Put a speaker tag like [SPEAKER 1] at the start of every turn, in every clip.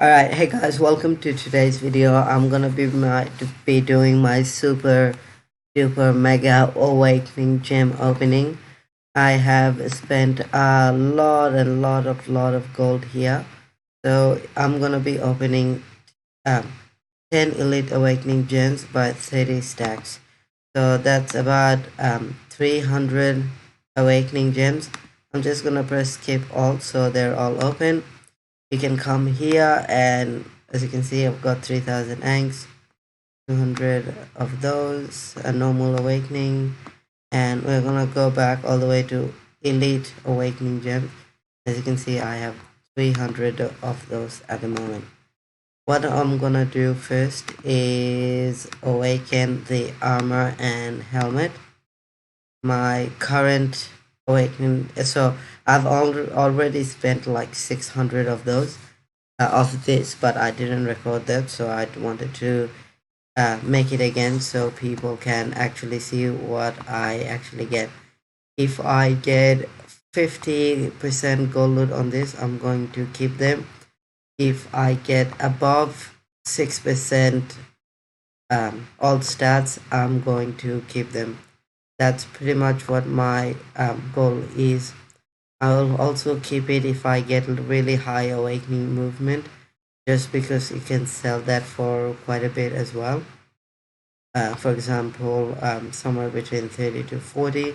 [SPEAKER 1] Alright, hey guys, welcome to today's video. I'm gonna be doing my super duper mega awakening gem opening. I have spent a lot of gold here. So I'm gonna be opening 10 elite awakening gems by 30 stacks. So that's about 300 awakening gems. I'm just gonna press skip all so they're all open. You can come here, and as you can see, I've got 3000 angst, 200 of those, a normal awakening, and we're gonna go back all the way to elite awakening gems. As you can see, I have 300 of those at the moment. What I'm gonna do first is awaken the armor and helmet. My current awakening, so I've already spent like 600 of those of this, but I didn't record that, so I wanted to make it again so people can actually see what I actually get. If I get 50% gold loot on this, I'm going to keep them. If I get above 6% all stats, I'm going to keep them. That's pretty much what my goal is. I'll also keep it if I get really high awakening movement, just because you can sell that for quite a bit as well. For example, somewhere between 30 to 40.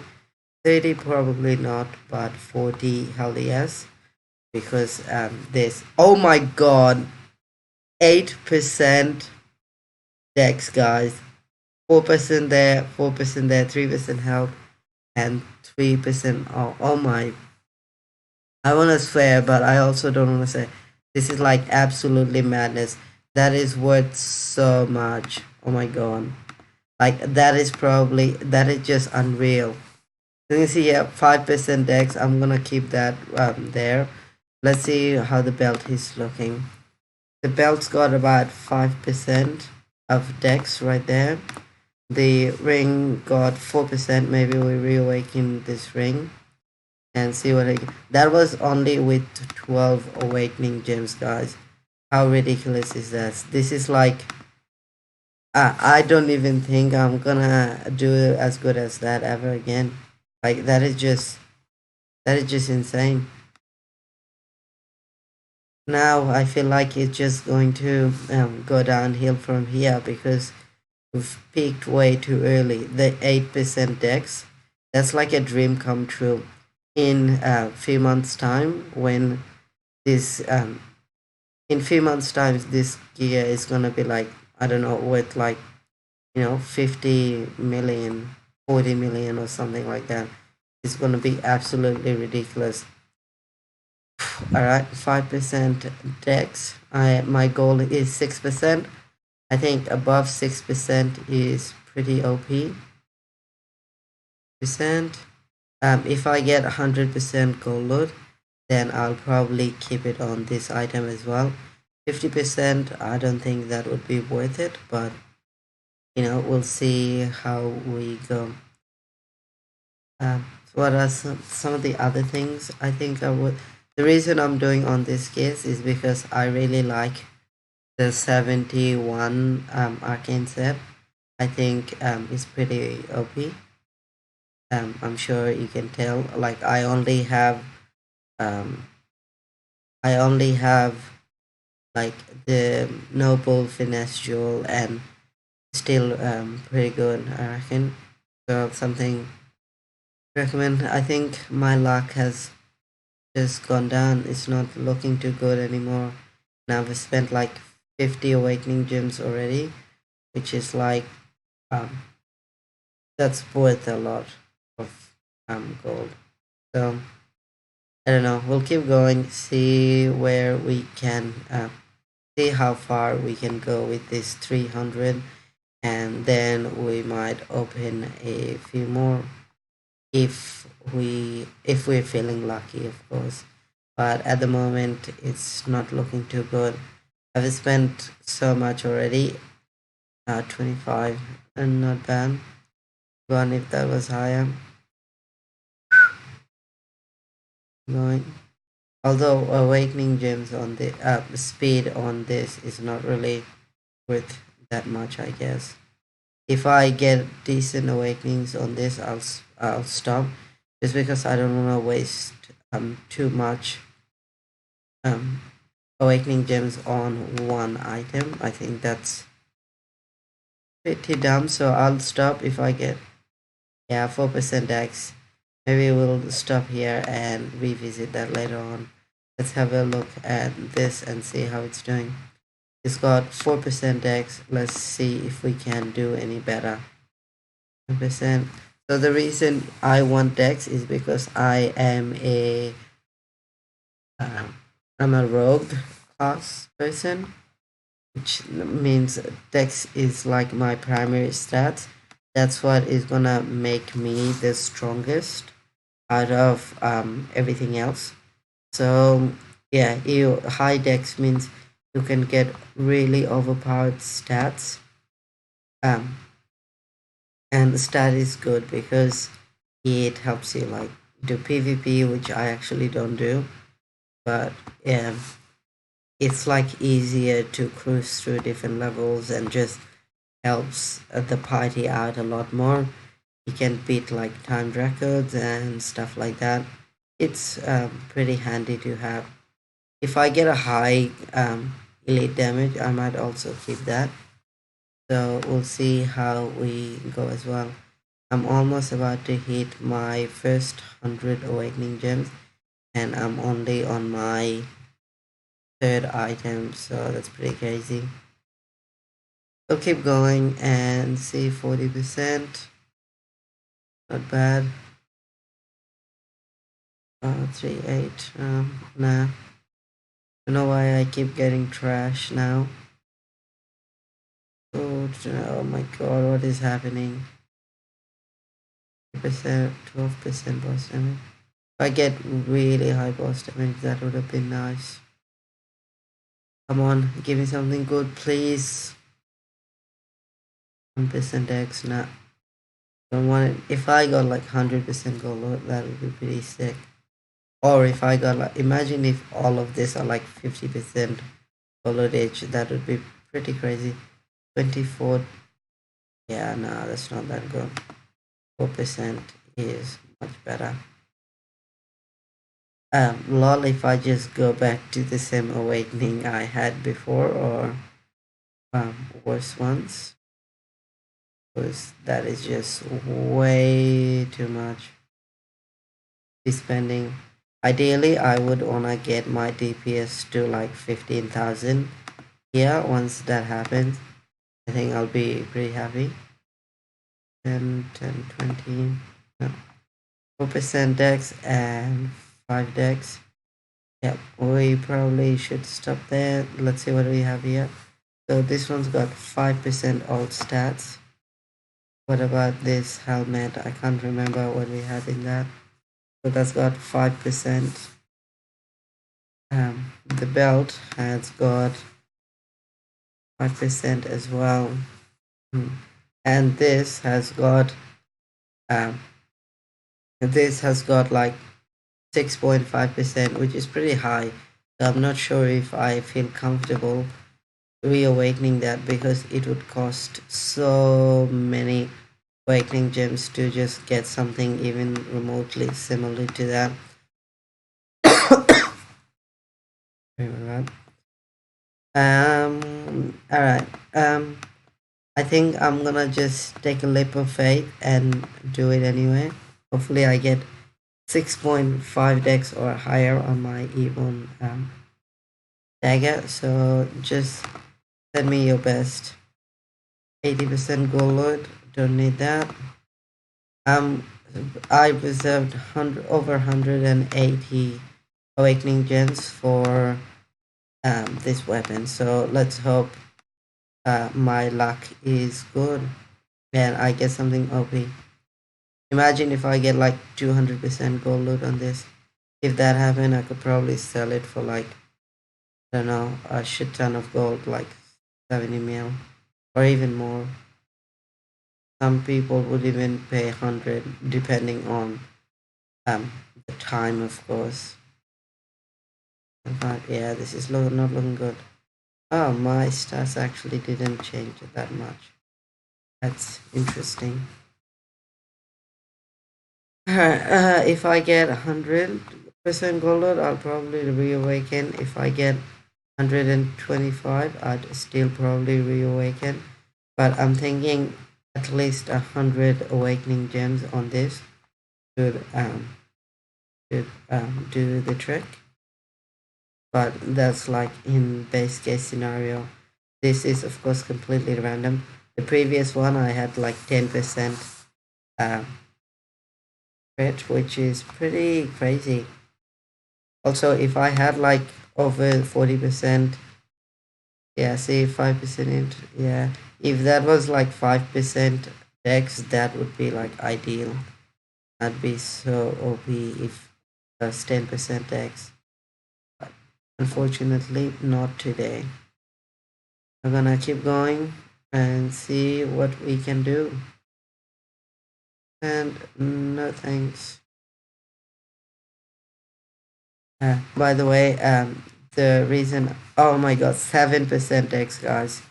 [SPEAKER 1] 30 probably not, but 40 hell yes, because this, oh my god, 8% dex, guys. 4% there, 4% there, 3% health, and 3%. Oh my. I want to swear, but I also don't want to say. This is like absolutely madness. That is worth so much. Oh my god. Like, that is just unreal. You can see here, 5% dex. I'm gonna keep that there. Let's see how the belt is looking. The belt's got about 5% of dex right there. The ring got 4%. Maybe we reawaken this ring and see what I get. That was only with 12 awakening gems, guys. How ridiculous is that? This is like, I don't even think I'm gonna do as good as that ever again. Like, that is just insane. Now I feel like it's just going to go downhill from here, because we've peaked way too early. The 8% dex, that's like a dream come true. In a few months time, when this in few months times, this gear is gonna be like, I don't know, worth like 50 million, 40 million or something like that. It's gonna be absolutely ridiculous. All right, 5% dex. My goal is 6%. I think above 6% is pretty OP. Percent. If I get 100% gold load, then I'll probably keep it on this item as well. 50%, I don't think that would be worth it, but we'll see how we go. What are some of the other things I think I would? The reason I'm doing on this case is because I really like the 71 Arcane set. I think it's pretty OP. I'm sure you can tell. Like, um, I only have like the noble finesse jewel, and still pretty good, I reckon. So something to recommend. I think my luck has just gone down. It's not looking too good anymore. Now I've spent like 50 awakening gems already, which is like um that's worth a lot of gold. So I don't know. We'll keep going, see where we can see how far we can go with this 300, and then we might open a few more if we're feeling lucky, of course. But at the moment, it's not looking too good. I've spent so much already. 25, and not bad. Gone if that was higher. Going Although awakening gems on the speed on this is not really worth that much, I guess. If I get decent awakenings on this, I'll stop, just because I don't want to waste too much um awakening gems on one item. I think that's pretty dumb, so I'll stop if I get, yeah, 4% X. Maybe we'll stop here and revisit that later on. Let's have a look at this and see how it's doing. It's got 4% X. Let's see if we can do any better. 10%. So the reason I want Dex is because I'm a rogue class person, which means Dex is like my primary stat. That's what is gonna make me the strongest out of everything else. So yeah, high Dex means you can get really overpowered stats. And the stat is good because it helps you like do PvP, which I actually don't do, but yeah, it's like easier to cruise through different levels and just helps the party out a lot more. You can beat like timed records and stuff like that. It's pretty handy to have. If I get a high elite damage, I might also keep that. So we'll see how we go as well. I'm almost about to hit my first 100 awakening gems, and I'm only on my third item, so that's pretty crazy. So keep going and see 40%. Not bad. 3-8. Nah. I don't know why I keep getting trash now. Oh my god, what is happening? 12% boss damage. If I get really high boss damage, that would have been nice. Come on, give me something good, please. 1% X, nah. Don't want it. If I got like 100% gold, that would be pretty sick. Or if I got like, imagine if all of this are like 50% gold edge, that would be pretty crazy. 24, yeah, nah, that's not that good. 4% is much better. Lol, if I just go back to the same awakening I had before, or worse ones, because that is just way too much be spending. Ideally, I would wanna get my DPS to like 15,000. Yeah, once that happens, I think I'll be pretty happy. 10, 10, 20, no. 4% dex and 5 dex. Yep, we probably should stop there. Let's see what we have here. So this one's got 5% alt stats. What about this helmet? I can't remember what we had in that. So that's got 5%. The belt has got 5% as well. And this has got like 6.5%, which is pretty high. So I'm not sure if I feel comfortable reawakening that, because it would cost so many awakening gems to just get something even remotely similar to that. Alright. I think I'm gonna just take a leap of faith and do it anyway. Hopefully I get 6.5 dex or higher on my Ebon dagger. So just send me your best. 80% gold load, don't need that. I reserved over 180 awakening gems for this weapon, so let's hope my luck is good and I get something OP. Imagine if I get like 200% gold loot on this. If that happened, I could probably sell it for like, I don't know, a shit ton of gold, like 70 mil or even more. Some people would even pay 100, depending on the time, of course. Yeah, this is not looking good. Oh, my stats actually didn't change that much. That's interesting. If I get 100% gold load, I'll probably reawaken. If I get 125, I'd still probably reawaken. But I'm thinking at least 100 awakening gems on this should do the trick. But that's like in base case scenario. This is of course completely random. The previous one I had like 10% crit, which is pretty crazy. Also, if I had like over 40%, yeah, say 5% yeah, if that was like 5% dex, that would be like ideal. That'd be so OP if that's 10% dex. But unfortunately, not today. We're gonna keep going and see what we can do. And no thanks. By the way, the reason, oh my god, 7% X, guys.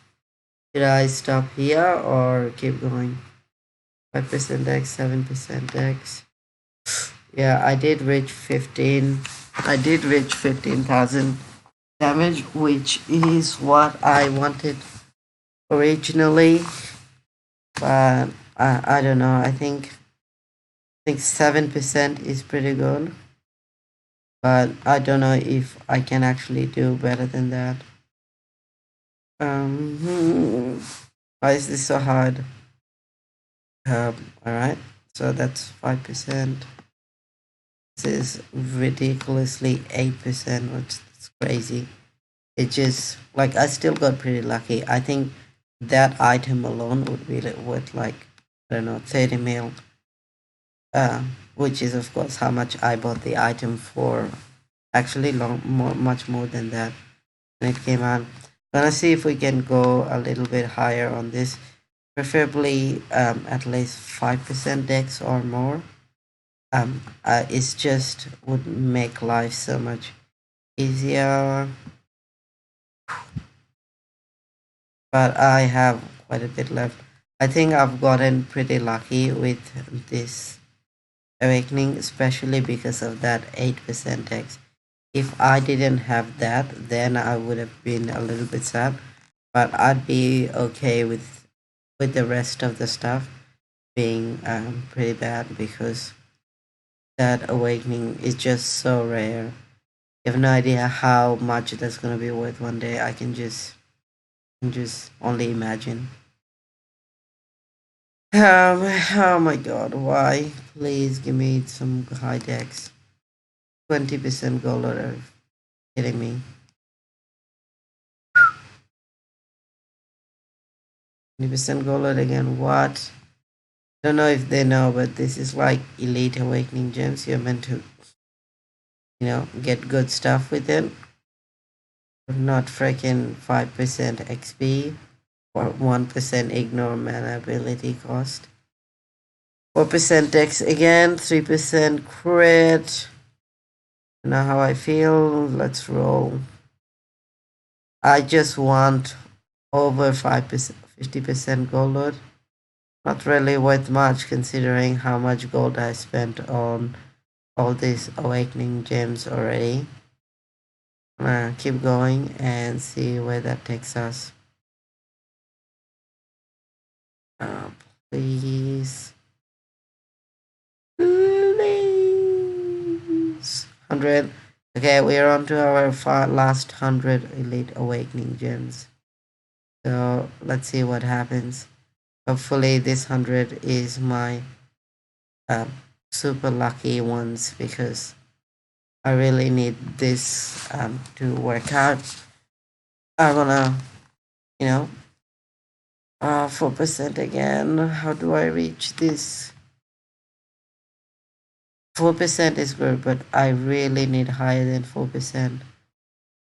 [SPEAKER 1] Should I stop here or keep going? 5% X, 7% X. Yeah, I did reach 15. I did reach 15,000 damage, which is what I wanted originally. But I don't know. I think 7% is pretty good. But I don't know if I can actually do better than that. Why is this so hard? Alright, so that's 5%. This is ridiculously 8%, which is crazy. It just, like, I still got pretty lucky. I think that item alone would be worth, like, I don't know, 30 mil. Which is, of course, how much I bought the item for. Actually, much more than that when it came out. Gonna see if we can go a little bit higher on this, preferably at least 5% dex or more. It's just would make life so much easier. But I have quite a bit left. I think I've gotten pretty lucky with this awakening, especially because of that 8% dex. If I didn't have that, then I would have been a little bit sad. But I'd be okay with the rest of the stuff being pretty bad because that awakening is just so rare. You have no idea how much that's gonna be worth one day. I can just only imagine. Oh my god, why? Please give me some high decks. 20% gold order. Kidding me. 20% gold order again. What? Don't know if they know, but this is like elite awakening gems. You're meant to, get good stuff with it. Not freaking 5% XP or 1% ignore mana ability cost. 4% dex again, 3% crit. You know how I feel. Let's roll. I just want over 5%, 50% gold load. Not really worth much considering how much gold I spent on all these awakening gems already. I'm gonna keep going and see where that takes us. Please. Please. 100. Okay, we're on to our last 100 elite awakening gems. So let's see what happens. Hopefully this 100 is my super lucky ones because I really need this to work out. I wanna, you know, 4% again. How do I reach this? 4% is good, but I really need higher than 4%.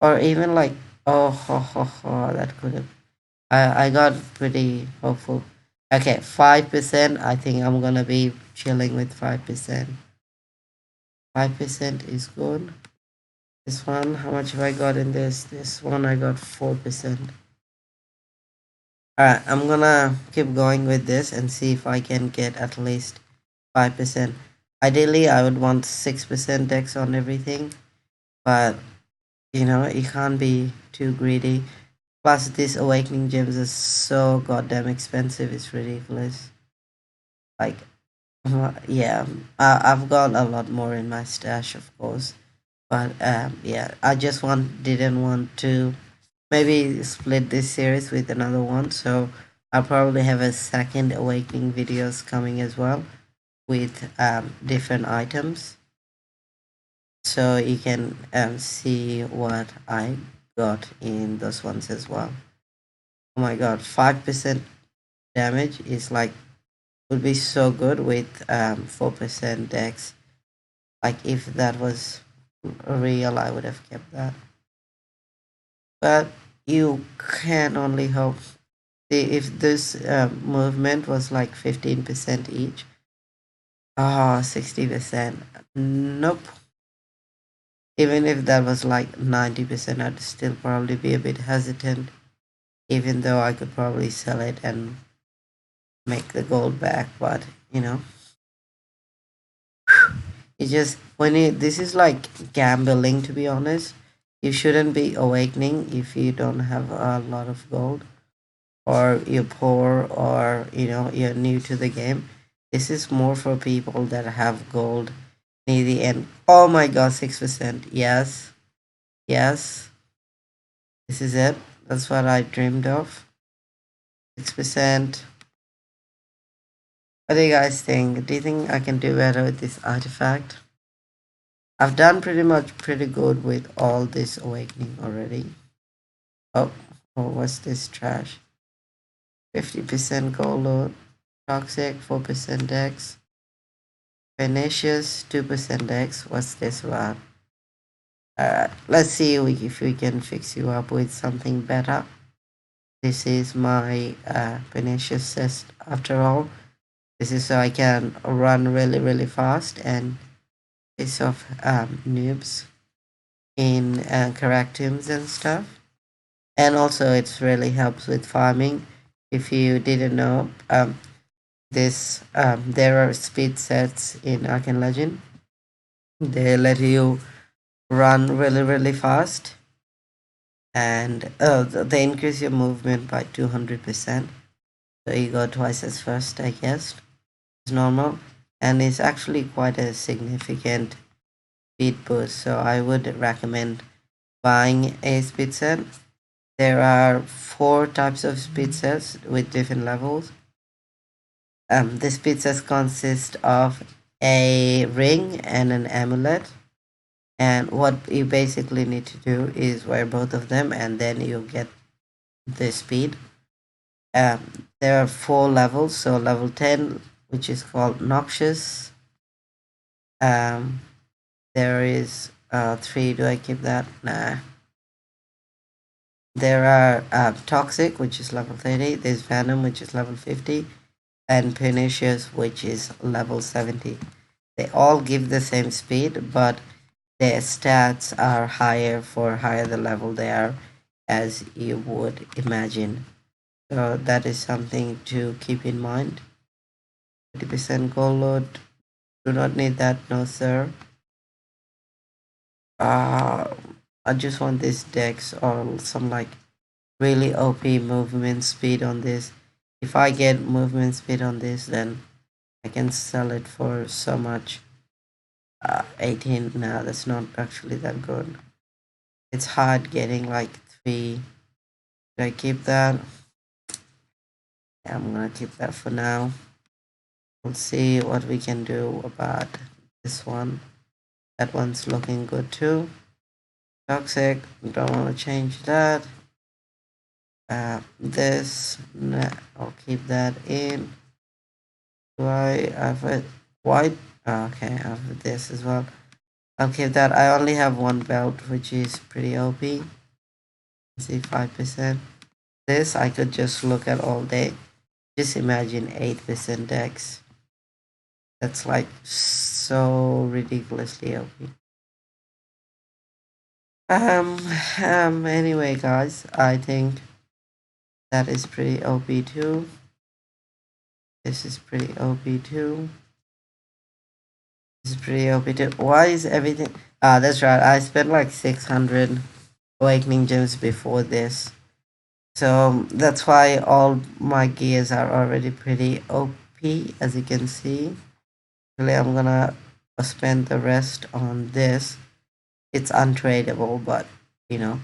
[SPEAKER 1] Or even like, oh, that could have. I got pretty hopeful. Okay, 5%. I think I'm gonna be chilling with 5%. 5% is good. This one, how much have I got in this? This one I got 4%. Alright, I'm gonna keep going with this and see if I can get at least 5%. Ideally, I would want 6% dex on everything, but you know, you can't be too greedy. Plus, these awakening gems are so goddamn expensive, it's ridiculous. Like, yeah, I've got a lot more in my stash, of course, but yeah, I just didn't want to maybe split this series with another one, so I'll probably have a second awakening videos coming as well with different items, so you can see what I got in those ones as well. Oh my god, 5% damage is like would be so good with 4% dex. Like if that was real, I would have kept that. But you can only hope. See, if this movement was like 15% each, 60%. Nope. Even if that was like 90%, I'd still probably be a bit hesitant, even though I could probably sell it and make the gold back. But you know, it's just this is like gambling, to be honest. You shouldn't be awakening if you don't have a lot of gold, or you're poor, or you know you're new to the game. This is more for people that have gold near the end. Oh my god, 6%. Yes, yes, this is it. That's what I dreamed of. 6%. What do you guys think? Do you think I can do better with this artifact? I've done pretty good with all this awakening already. Oh, oh, what's this trash? 50% gold load. Toxic, 4% dex. Pernicious, 2% dex. What's this about? Let's see if we can fix you up with something better. This is my pernicious test after all. This is so I can run really fast and piss off noobs in characters and stuff. And also it really helps with farming. If you didn't know, there are speed sets in Arcane Legend. They let you run really fast, and they increase your movement by 200%. So you go twice as fast, I guess. It's normal, and it's actually quite a significant speed boost. So I would recommend buying a speed set. There are 4 types of speed sets with different levels. The speed sets consist of a ring and an amulet. And what you basically need to do is wear both of them, and then you'll get the speed. There are 4 levels. So level 10, which is called Noxious. Um, there is 3. Do I keep that? Nah. There are Toxic, which is level 30. There's Venom, which is level 50. And Pernicious, which is level 70. They all give the same speed, but their stats are higher for higher the level they are, as you would imagine. So that is something to keep in mind. 50% gold load. Do not need that, no sir. I just want this dex or some like really OP movement speed on this. If I get movement speed on this, then I can sell it for so much. 18. No, that's not actually that good. It's hard getting like 3. Should I keep that? Yeah, I'm gonna keep that for now. We'll see what we can do about this one. That one's looking good too. Toxic, don't want to change that. This, nah, I'll keep that in. Do I have it white? Okay, I have this as well. I'll keep that. I only have one belt, which is pretty OP. See, 5%. This I could just look at all day. Just imagine 8% dex. That's like so ridiculously OP. Um, anyway, guys, I think that is pretty OP too. This is pretty OP too. This is pretty OP too. Why is everything? Ah, that's right. I spent like 600 awakening gems before this. So that's why all my gears are already pretty OP, as you can see. Actually, I'm gonna spend the rest on this. It's untradeable, but you know,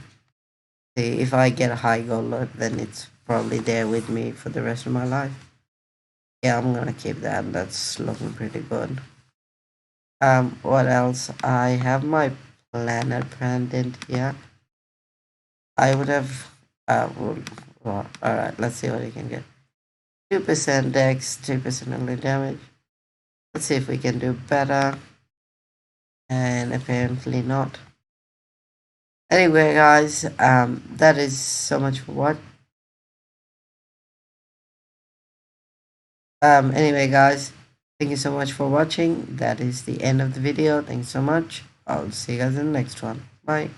[SPEAKER 1] see, if I get a high gold load, then it's probably there with me for the rest of my life. Yeah, I'm gonna keep that. That's looking pretty good. What else? I have my planet pendant here. I would have. Well, all right. Let's see what we can get. 2% dex, 2% only damage. Let's see if we can do better. And apparently not. Anyway, guys, that is so much for what. Anyway, guys, thank you so much for watching. That is the end of the video. Thanks so much. I'll see you guys in the next one. Bye.